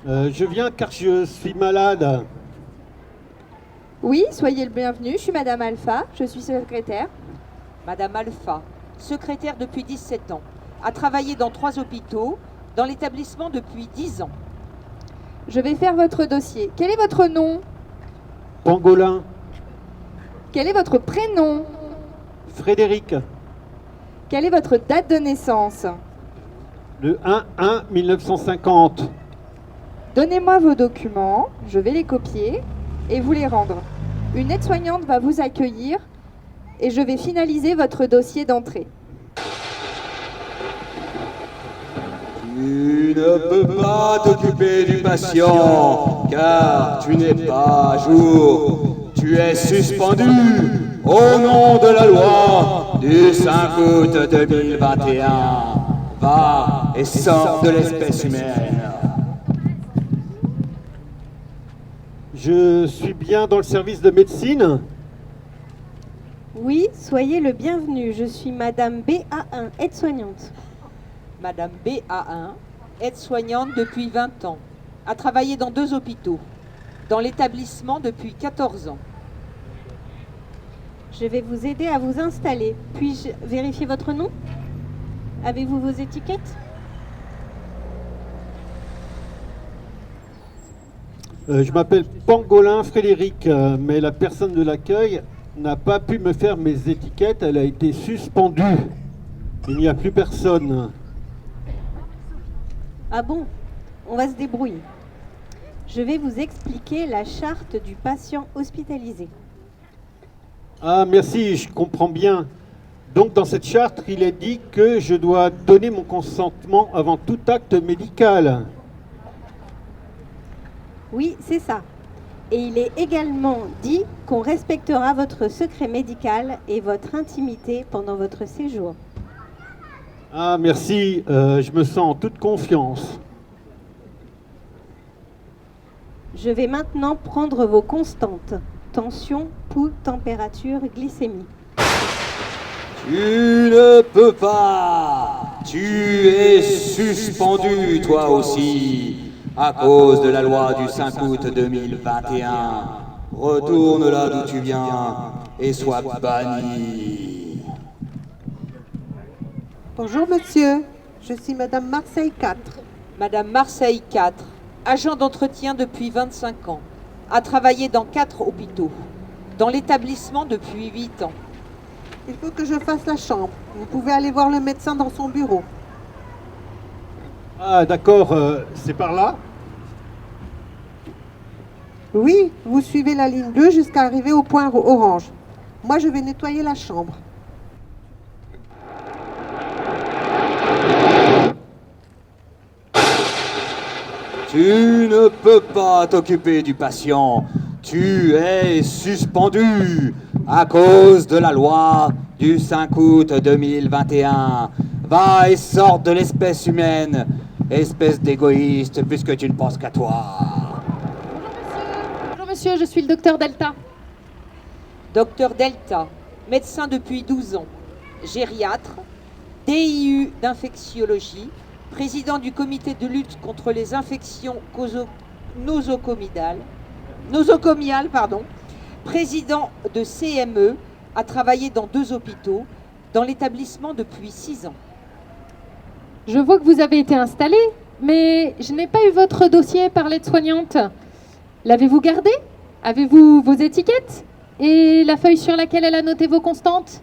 Je viens car je suis malade. Oui, soyez le bienvenu, je suis Madame Alpha, je suis secrétaire. Madame Alpha, secrétaire depuis 17 ans, a travaillé dans 3 hôpitaux, dans l'établissement depuis 10 ans. Je vais faire votre dossier. Quel est votre nom? Pangolin. Quel est votre prénom? Frédéric. Quelle est votre date de naissance? Le 1-1-1950. Donnez-moi vos documents, je vais les copier et vous les rendre. Une aide-soignante va vous accueillir et je vais finaliser votre dossier d'entrée. Tu ne peux pas t'occuper du patient, car tu n'es pas à jour. Tu es suspendu au nom de la loi du 5 août 2021. Va et sors de l'espèce humaine. Je suis bien dans le service de médecine. Oui, soyez le bienvenu. Je suis Madame BA1, aide-soignante. Madame BA1, aide-soignante depuis 20 ans, a travaillé dans 2 hôpitaux, dans l'établissement depuis 14 ans. Je vais vous aider à vous installer. Puis-je vérifier votre nom? Avez-vous vos étiquettes? Je m'appelle Pangolin Frédéric, mais la personne de l'accueil n'a pas pu me faire mes étiquettes, elle a été suspendue. Il n'y a plus personne. Ah bon? On va se débrouiller. Je vais vous expliquer la charte du patient hospitalisé. Ah merci, je comprends bien. Donc dans cette charte, il est dit que je dois donner mon consentement avant tout acte médical. Oui, c'est ça. Et il est également dit qu'on respectera votre secret médical et votre intimité pendant votre séjour. Ah merci, je me sens en toute confiance. Je vais maintenant prendre vos constantes. Tension, pouls, température, glycémie. Tu ne peux pas. Tu es suspendu, toi aussi, à cause de la loi du 5 août 2021. Retourne là d'où tu viens et sois banni. Bonjour monsieur, je suis Madame Marseille 4. Madame Marseille 4, agent d'entretien depuis 25 ans, a travaillé dans 4 hôpitaux, dans l'établissement depuis 8 ans. Il faut que je fasse la chambre. Vous pouvez aller voir le médecin dans son bureau. Ah d'accord, c'est par là? Oui, vous suivez la ligne bleue jusqu'à arriver au point orange. Moi, je vais nettoyer la chambre. Tu ne peux pas t'occuper du patient. Tu es suspendu à cause de la loi du 5 août 2021. Va et sors de l'espèce humaine, espèce d'égoïste, puisque tu ne penses qu'à toi. Bonjour monsieur, je suis le docteur Delta. Docteur Delta, médecin depuis 12 ans, gériatre, DIU d'infectiologie, président du comité de lutte contre les infections nosocomiales, président de CME, a travaillé dans 2 hôpitaux, dans l'établissement depuis 6 ans. Je vois que vous avez été installé, mais je n'ai pas eu votre dossier par l'aide-soignante. L'avez-vous gardé? Avez-vous vos étiquettes? Et la feuille sur laquelle elle a noté vos constantes?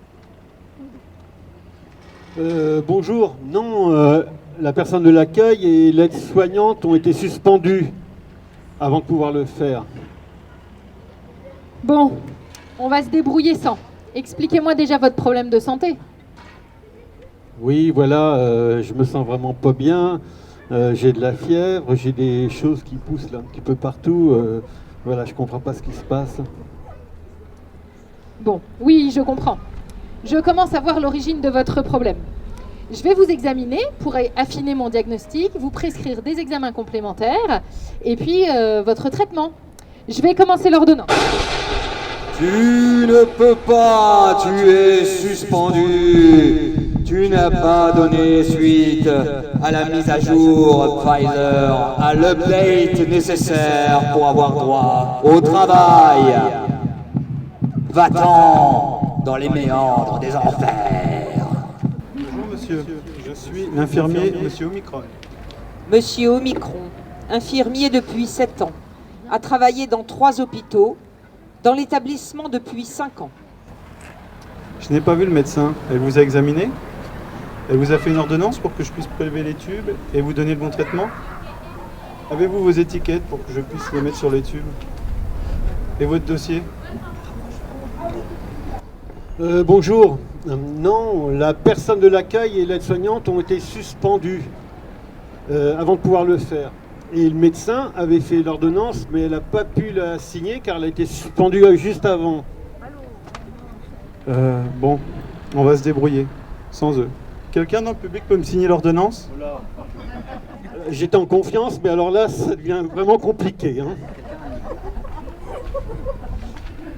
Bonjour, non, la personne de l'accueil et l'aide-soignante ont été suspendus avant de pouvoir le faire. Bon, on va se débrouiller sans. Expliquez-moi déjà votre problème de santé. Oui, voilà, je me sens vraiment pas bien, j'ai de la fièvre, j'ai des choses qui poussent là un petit peu partout, voilà, je comprends pas ce qui se passe. Bon, oui, je comprends. Je commence à voir l'origine de votre problème. Je vais vous examiner pour affiner mon diagnostic, vous prescrire des examens complémentaires et puis votre traitement. Je vais commencer l'ordonnance. Tu ne peux pas, tu es suspendu. Tu n'as pas donné suite à la mise à jour Pfizer, à l'update nécessaire pour avoir droit au travail. Va-t'en dans les méandres des enfers. Bonjour monsieur, je suis l'infirmier monsieur Omicron. Monsieur Omicron, infirmier depuis 7 ans, a travaillé dans 3 hôpitaux, dans l'établissement depuis 5 ans. Je n'ai pas vu le médecin. Elle vous a examiné? Elle vous a fait une ordonnance pour que je puisse prélever les tubes et vous donner le bon traitement? Avez-vous vos étiquettes pour que je puisse les mettre sur les tubes? Et votre dossier? Bonjour. Non, la personne de l'accueil et l'aide-soignante ont été suspendus avant de pouvoir le faire. Et le médecin avait fait l'ordonnance, mais elle n'a pas pu la signer car elle a été suspendue juste avant. Bon, on va se débrouiller, sans eux. Quelqu'un dans le public peut me signer l'ordonnance? J'étais en confiance, mais alors là, ça devient vraiment compliqué. Hein.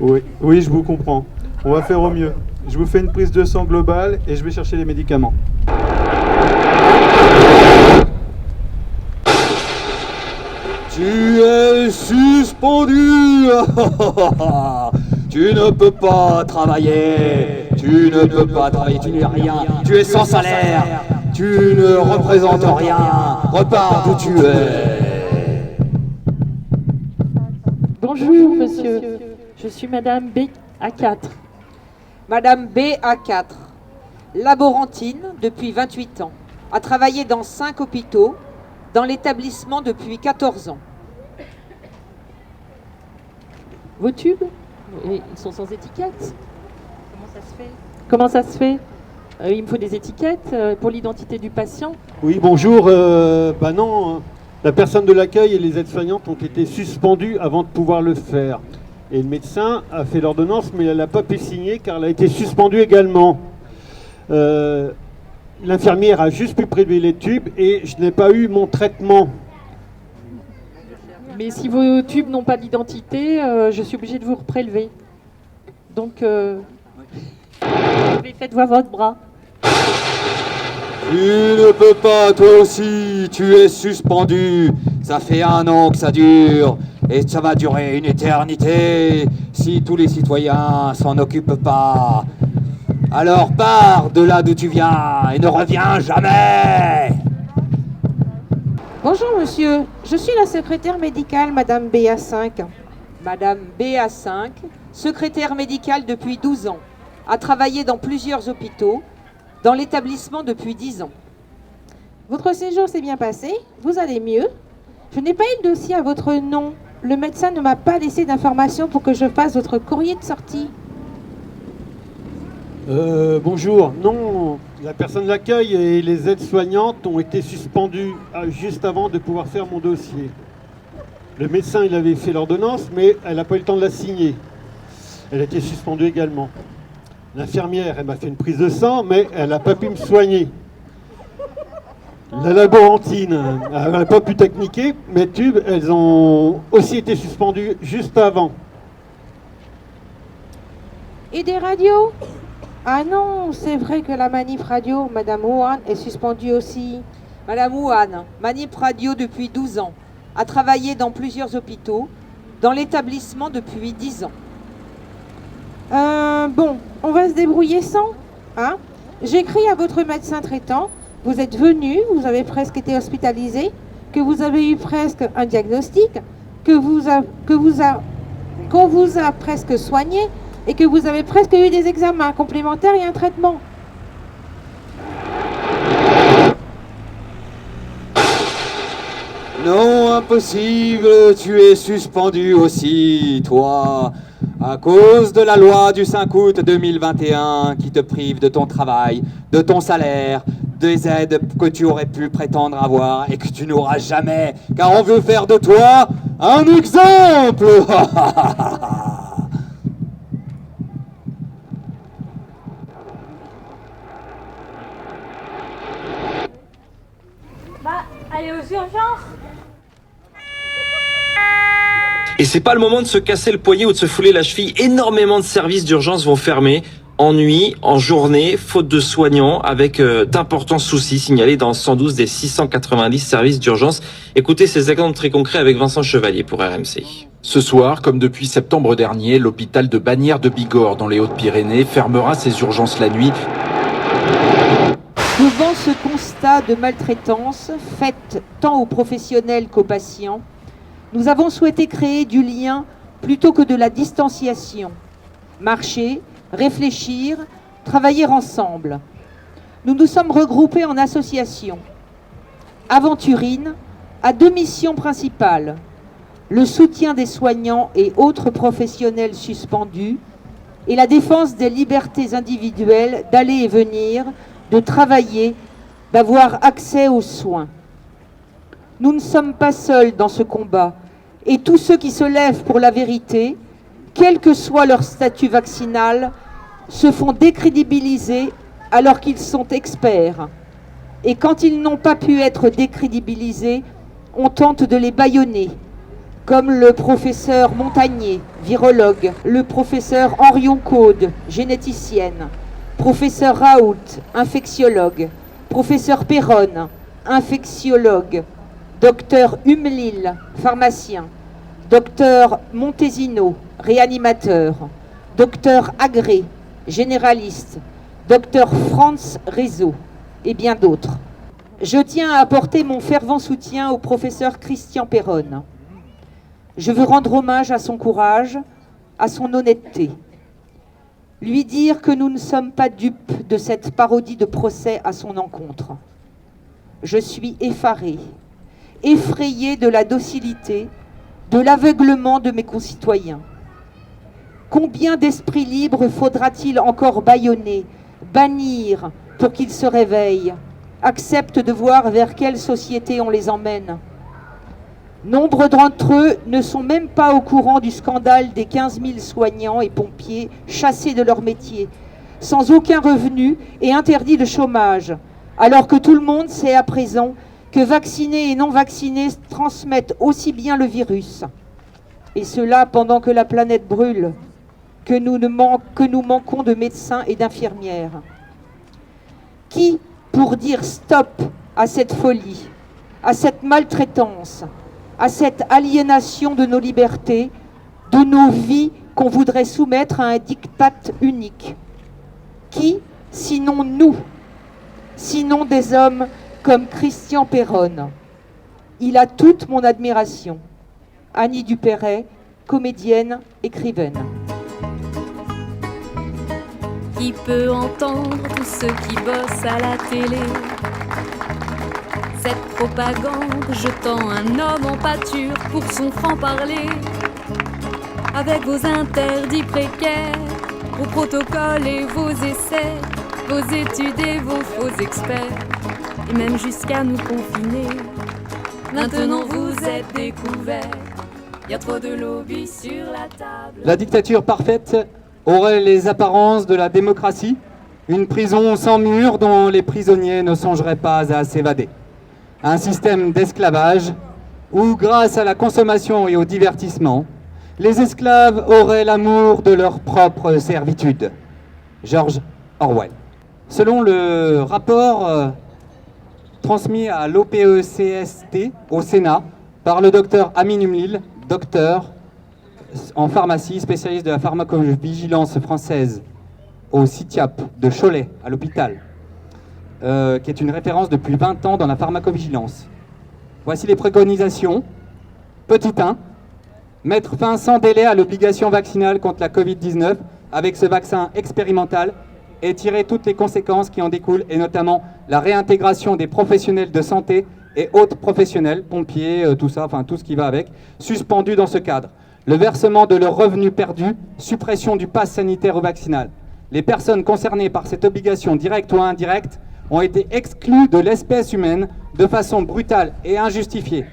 Oui, je vous comprends. On va faire au mieux. Je vous fais une prise de sang globale et je vais chercher les médicaments. Tu es suspendu. Tu ne peux pas travailler. Tu ne peux pas travailler. Tu n'es rien. Tu es sans salaire. Tu ne représentes rien. Repars d'où tu es. Bonjour, monsieur. Je suis Madame BA4. Madame BA4, laborantine depuis 28 ans, a travaillé dans 5 hôpitaux, dans l'établissement depuis 14 ans. Vos tubes? Ils sont sans étiquette. Comment ça se fait? Il me faut des étiquettes pour l'identité du patient. Oui, bonjour. Non, la personne de l'accueil et les aides-soignantes ont été suspendues avant de pouvoir le faire. Et le médecin a fait l'ordonnance, mais elle n'a pas pu signer car elle a été suspendue également. L'infirmière a juste pu prélever les tubes et je n'ai pas eu mon traitement. Mais si vos tubes n'ont pas d'identité, je suis obligée de vous prélever. Donc, faites voir votre bras. Tu ne peux pas, toi aussi, tu es suspendu. Ça fait 1 an que ça dure, et ça va durer une éternité si tous les citoyens s'en occupent pas. Alors pars de là d'où tu viens et ne reviens jamais. Bonjour monsieur, je suis la secrétaire médicale Madame BA5. Madame BA5, secrétaire médicale depuis 12 ans, a travaillé dans plusieurs hôpitaux, dans l'établissement depuis 10 ans. Votre séjour s'est bien passé? Vous allez mieux? Je n'ai pas eu de dossier à votre nom. Le médecin ne m'a pas laissé d'informations pour que je fasse votre courrier de sortie. Bonjour. Non, la personne de l'accueil et les aides-soignantes ont été suspendues juste avant de pouvoir faire mon dossier. Le médecin, il avait fait l'ordonnance, mais elle n'a pas eu le temps de la signer. Elle a été suspendue également. L'infirmière, elle m'a fait une prise de sang, mais elle n'a pas pu me soigner. La laborantine, elle n'a pas pu techniquer. Mes tubes, elles ont aussi été suspendues juste avant. Et des radios? Ah non, c'est vrai que la manip radio, Madame Ouane, est suspendue aussi. Madame Ouane, manip radio depuis 12 ans, a travaillé dans plusieurs hôpitaux, dans l'établissement depuis 10 ans. Bon, on va se débrouiller sans, hein? J'écris à votre médecin traitant, vous êtes venu, vous avez presque été hospitalisé, que vous avez eu presque un diagnostic, qu'on vous a presque soigné et que vous avez presque eu des examens complémentaires et un traitement. Non, impossible, tu es suspendu aussi, toi, à cause de la loi du 5 août 2021 qui te prive de ton travail, de ton salaire, des aides que tu aurais pu prétendre avoir et que tu n'auras jamais, car on veut faire de toi un exemple. Allez aux urgences. Et c'est pas le moment de se casser le poignet ou de se fouler la cheville. Énormément de services d'urgence vont fermer. ennui en journée, faute de soignants, avec d'importants soucis signalés dans 112 des 690 services d'urgence. Écoutez ces exemples très concrets avec Vincent Chevalier pour RMC. Ce soir, comme depuis septembre dernier, l'hôpital de Bagnères de Bigorre dans les Hautes-Pyrénées fermera ses urgences la nuit. Devant ce constat de maltraitance faite tant aux professionnels qu'aux patients, nous avons souhaité créer du lien plutôt que de la distanciation. Marcher, réfléchir, travailler ensemble. Nous nous sommes regroupés en associations. Aventurine a 2 missions principales: le soutien des soignants et autres professionnels suspendus et la défense des libertés individuelles d'aller et venir, de travailler, d'avoir accès aux soins. Nous ne sommes pas seuls dans ce combat et tous ceux qui se lèvent pour la vérité, quel que soit leur statut vaccinal, se font décrédibiliser alors qu'ils sont experts. Et quand ils n'ont pas pu être décrédibilisés, on tente de les bâillonner, comme le professeur Montagnier, virologue, le professeur Henrion-Caude, généticienne, professeur Raoult, infectiologue, professeur Perronne, infectiologue, docteur Humlil, pharmacien, docteur Montesino, réanimateur, docteur Agré, généraliste, docteur Franz Réseau et bien d'autres. Je tiens à apporter mon fervent soutien au professeur Christian Perronne. Je veux rendre hommage à son courage, à son honnêteté. Lui dire que nous ne sommes pas dupes de cette parodie de procès à son encontre. Je suis effarée, effrayée de la docilité, de l'aveuglement de mes concitoyens. Combien d'esprits libres faudra-t-il encore bâillonner, bannir pour qu'ils se réveillent, acceptent de voir vers quelle société on les emmène? Nombre d'entre eux ne sont même pas au courant du scandale des 15 000 soignants et pompiers chassés de leur métier, sans aucun revenu et interdits de chômage, alors que tout le monde sait à présent que vaccinés et non vaccinés transmettent aussi bien le virus. Et cela pendant que la planète brûle, que nous manquons de médecins et d'infirmières. Qui, pour dire stop à cette folie, à cette maltraitance, à cette aliénation de nos libertés, de nos vies qu'on voudrait soumettre à un diktat unique? Qui, sinon nous, sinon des hommes comme Christian Perronne? Il a toute mon admiration. Annie Dupéret, comédienne, écrivaine. Qui peut entendre tous ceux qui bossent à la télé? Cette propagande jetant un homme en pâture pour son franc-parler, avec vos interdits précaires, vos protocoles et vos essais, vos études et vos faux experts, et même jusqu'à nous confiner. Maintenant vous êtes découverts, y a trop de lobbies sur la table. La dictature parfaite aurait les apparences de la démocratie, une prison sans murs dont les prisonniers ne songeraient pas à s'évader. Un système d'esclavage où, grâce à la consommation et au divertissement, les esclaves auraient l'amour de leur propre servitude. George Orwell. Selon le rapport transmis à l'OPECST au Sénat par le docteur Amin Humlil, docteur en pharmacie, spécialiste de la pharmacovigilance française au CITIAP de Cholet, à l'hôpital, qui est une référence depuis 20 ans dans la pharmacovigilance. Voici les préconisations. Petit 1, mettre fin sans délai à l'obligation vaccinale contre la Covid-19 avec ce vaccin expérimental et tirer toutes les conséquences qui en découlent, et notamment la réintégration des professionnels de santé et autres professionnels, pompiers, tout ça, enfin tout ce qui va avec, suspendus dans ce cadre. Le versement de leurs revenus perdus, suppression du pass sanitaire ou vaccinal. Les personnes concernées par cette obligation directe ou indirecte ont été exclues de l'espèce humaine de façon brutale et injustifiée.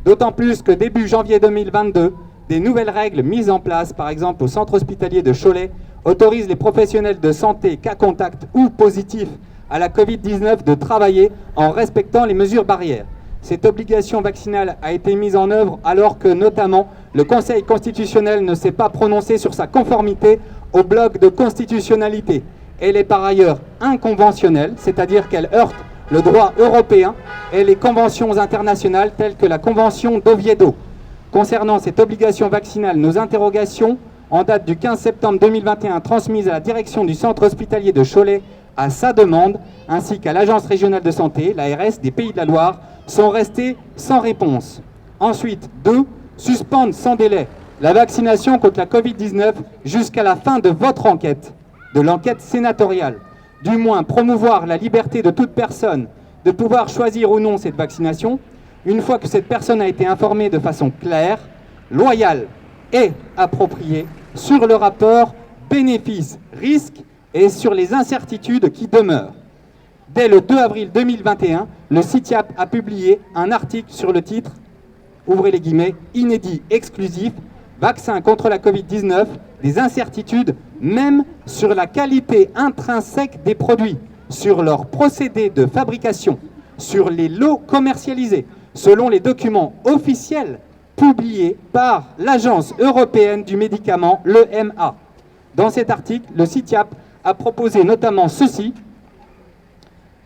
D'autant plus que début janvier 2022, des nouvelles règles mises en place, par exemple au centre hospitalier de Cholet, autorisent les professionnels de santé cas contact ou positifs à la Covid-19 de travailler en respectant les mesures barrières. Cette obligation vaccinale a été mise en œuvre alors que, notamment, le Conseil constitutionnel ne s'est pas prononcé sur sa conformité au bloc de constitutionnalité. Elle est par ailleurs inconventionnelle, c'est-à-dire qu'elle heurte le droit européen et les conventions internationales telles que la Convention d'Oviedo. Concernant cette obligation vaccinale, nos interrogations en date du 15 septembre 2021 transmises à la direction du centre hospitalier de Cholet à sa demande, ainsi qu'à l'Agence régionale de santé, l'ARS des Pays de la Loire, sont restées sans réponse. Ensuite, 2. Suspendre sans délai la vaccination contre la Covid-19 jusqu'à la fin de votre enquête, de l'enquête sénatoriale. Du moins, promouvoir la liberté de toute personne de pouvoir choisir ou non cette vaccination, une fois que cette personne a été informée de façon claire, loyale et appropriée sur le rapport bénéfice-risque et sur les incertitudes qui demeurent. Dès le 2 avril 2021, le CITIAP a publié un article sur le titre, ouvrez les guillemets, inédit exclusif, vaccin contre la Covid-19, des incertitudes même sur la qualité intrinsèque des produits, sur leur procédé de fabrication, sur les lots commercialisés, selon les documents officiels publiés par l'Agence européenne du médicament, l'EMA. Dans cet article, le CITIAP a proposé notamment ceci.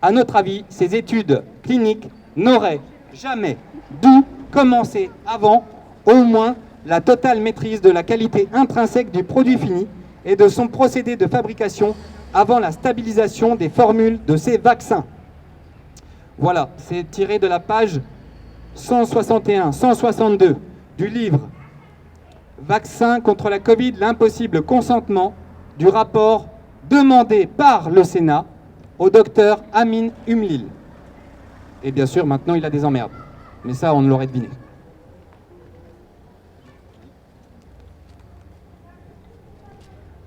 À notre avis, ces études cliniques n'auraient jamais dû commencer avant au moins la totale maîtrise de la qualité intrinsèque du produit fini et de son procédé de fabrication avant la stabilisation des formules de ces vaccins. Voilà, c'est tiré de la page 161-162 du livre « Vaccin contre la Covid, l'impossible consentement » du rapport demandé par le Sénat au docteur Amin Humlil. Et bien sûr, maintenant, il a des emmerdes. Mais ça, on l'aurait deviné.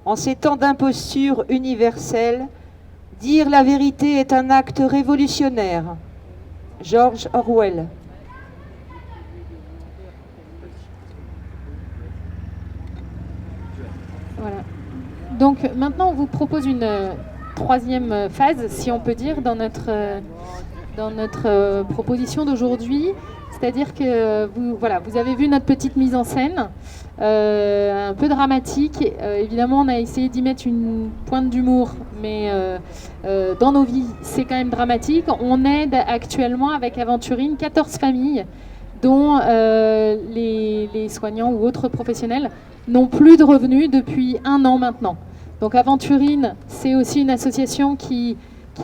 En ces temps d'imposture universelle, dire la vérité est un acte révolutionnaire. George Orwell. Voilà. Donc maintenant, on vous propose une troisième phase, si on peut dire, dans notre proposition d'aujourd'hui. C'est-à-dire que vous avez vu notre petite mise en scène, un peu dramatique. Évidemment, on a essayé d'y mettre une pointe d'humour, mais dans nos vies, c'est quand même dramatique. On aide actuellement avec Aventurine 14 familles dont les soignants ou autres professionnels n'ont plus de revenus depuis 1 an maintenant. Donc Aventurine, c'est aussi une association qui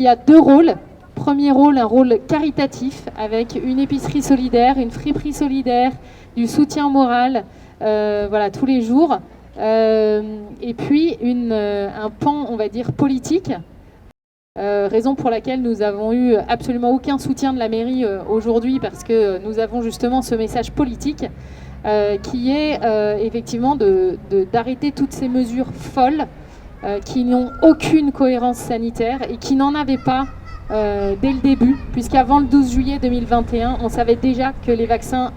a 2 rôles. Premier rôle, un rôle caritatif avec une épicerie solidaire, une friperie solidaire, du soutien moral, tous les jours. Et puis un pan, on va dire, politique, raison pour laquelle nous avons eu absolument aucun soutien de la mairie aujourd'hui parce que nous avons justement ce message politique qui est effectivement d'arrêter toutes ces mesures folles qui n'ont aucune cohérence sanitaire et qui n'en avaient pas dès le début, puisqu'avant le 12 juillet 2021, on savait déjà que les vaccins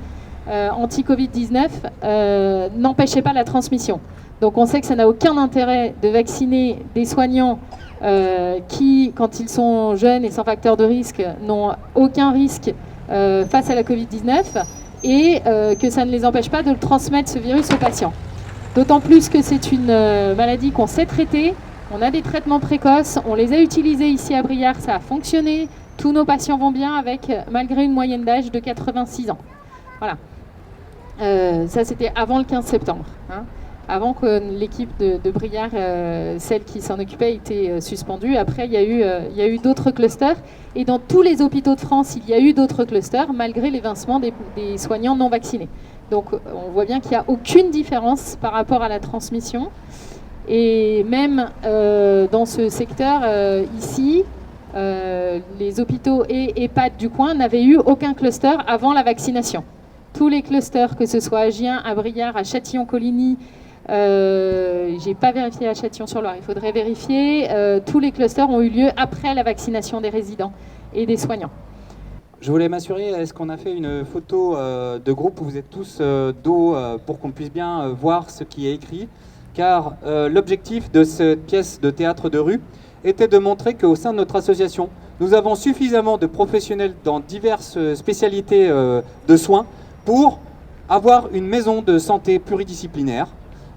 anti-Covid-19 n'empêchaient pas la transmission. Donc on sait que ça n'a aucun intérêt de vacciner des soignants qui, quand ils sont jeunes et sans facteur de risque, n'ont aucun risque face à la Covid-19 et que ça ne les empêche pas de le transmettre, ce virus, aux patients. D'autant plus que c'est une maladie qu'on sait traiter. On a des traitements précoces, on les a utilisés ici à Briare, ça a fonctionné. Tous nos patients vont bien malgré une moyenne d'âge de 86 ans. Voilà. Ça, c'était avant le 15 septembre. Avant que l'équipe de Briare, celle qui s'en occupait, ait été suspendue. Après, il y a eu d'autres clusters. Et dans tous les hôpitaux de France, il y a eu d'autres clusters, malgré l'évincement des soignants non vaccinés. Donc, on voit bien qu'il n'y a aucune différence par rapport à la transmission. Et même dans ce secteur ici, les hôpitaux et EHPAD du coin n'avaient eu aucun cluster avant la vaccination. Tous les clusters, que ce soit à Gien, à Briare, à Châtillon-Coligny, j'ai pas vérifié à Châtillon-sur-Loire, il faudrait vérifier, tous les clusters ont eu lieu après la vaccination des résidents et des soignants. Je voulais m'assurer, est-ce qu'on a fait une photo de groupe où vous êtes tous dos pour qu'on puisse bien voir ce qui est écrit? Car l'objectif de cette pièce de théâtre de rue était de montrer qu'au sein de notre association, nous avons suffisamment de professionnels dans diverses spécialités de soins pour avoir une maison de santé pluridisciplinaire.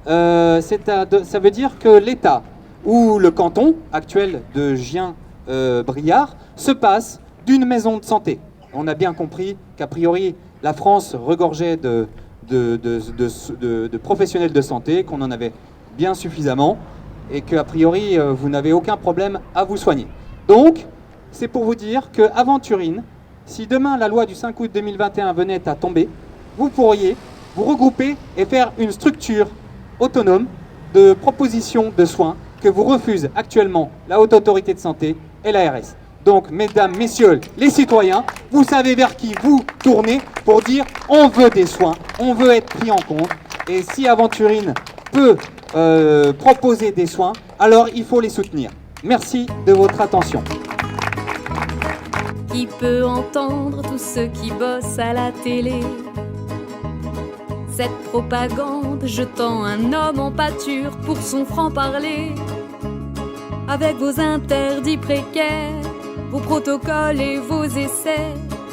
Ça veut dire que l'État où le canton actuel de Gien-Briard se passe d'une maison de santé. On a bien compris qu'a priori, la France regorgeait de professionnels de santé, qu'on en avait bien suffisamment, et qu'a priori, vous n'avez aucun problème à vous soigner. Donc, c'est pour vous dire qu'avant Turin, si demain la loi du 5 août 2021 venait à tomber, vous pourriez vous regrouper et faire une structure autonome de proposition de soins que vous refuse actuellement la Haute Autorité de Santé et l'ARS. Donc, mesdames, messieurs, les citoyens, vous savez vers qui vous tournez pour dire on veut des soins, on veut être pris en compte. Et si Aventurine peut proposer des soins, alors il faut les soutenir. Merci de votre attention. Qui peut entendre tous ceux qui bossent à la télé? Cette propagande jetant un homme en pâture pour son franc-parler. Avec vos interdits précaires, vos protocoles et vos essais,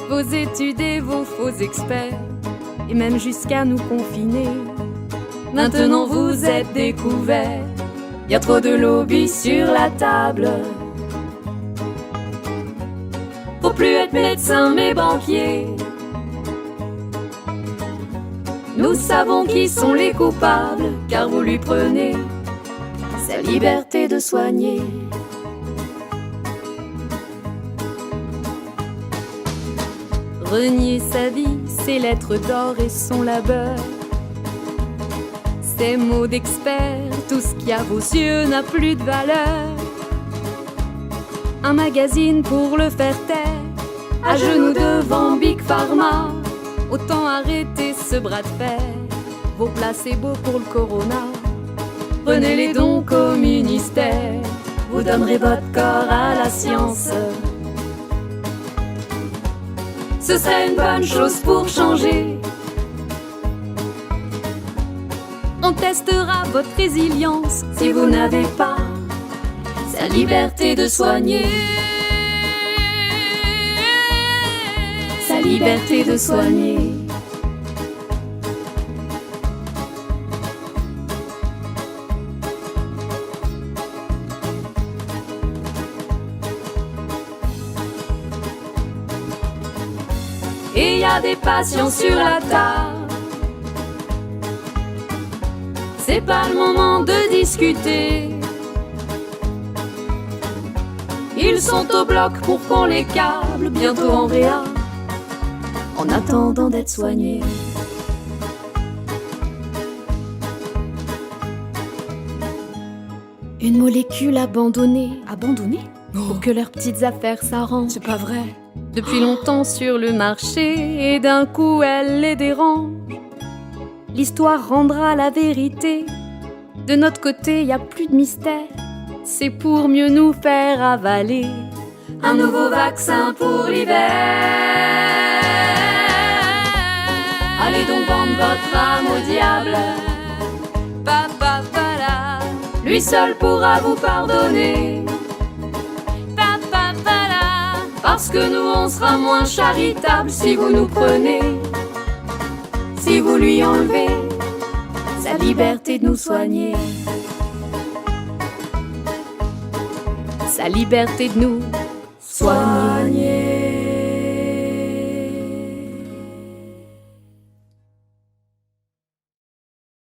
vos études et vos faux experts, et même jusqu'à nous confiner. Maintenant vous êtes découverts, y a trop de lobby sur la table. Faut plus être médecin mais banquier. Nous savons qui sont les coupables, car vous lui prenez sa liberté de soigner. Renier sa vie, ses lettres d'or et son labeur. Ces mots d'expert, tout ce qui à vos yeux n'a plus de valeur. Un magazine pour le faire taire, à genoux devant Big Pharma. Autant arrêter ce bras de fer, vos placebos pour le corona. Prenez-les donc au ministère, vous donnerez votre corps à la science. Ce serait une bonne chose pour changer. On testera votre résilience si vous n'avez pas sa liberté de soigner. Sa liberté de soigner. Et y a des patients sur la table. C'est pas le moment de discuter. Ils sont au bloc pour qu'on les câble, bientôt en réa, en attendant d'être soignés. Une molécule abandonnée. Abandonnée? Pour que leurs petites affaires s'arrangent. C'est pas vrai. Depuis longtemps sur le marché, et d'un coup elle les dérange. L'histoire rendra la vérité. De notre côté, y a plus de mystère. C'est pour mieux nous faire avaler un nouveau vaccin pour l'hiver. Allez donc vendre votre âme au diable. Lui seul pourra vous pardonner. Parce que nous on sera moins charitables si vous nous prenez, si vous lui enlevez sa liberté de nous soigner. Sa liberté de nous soigner.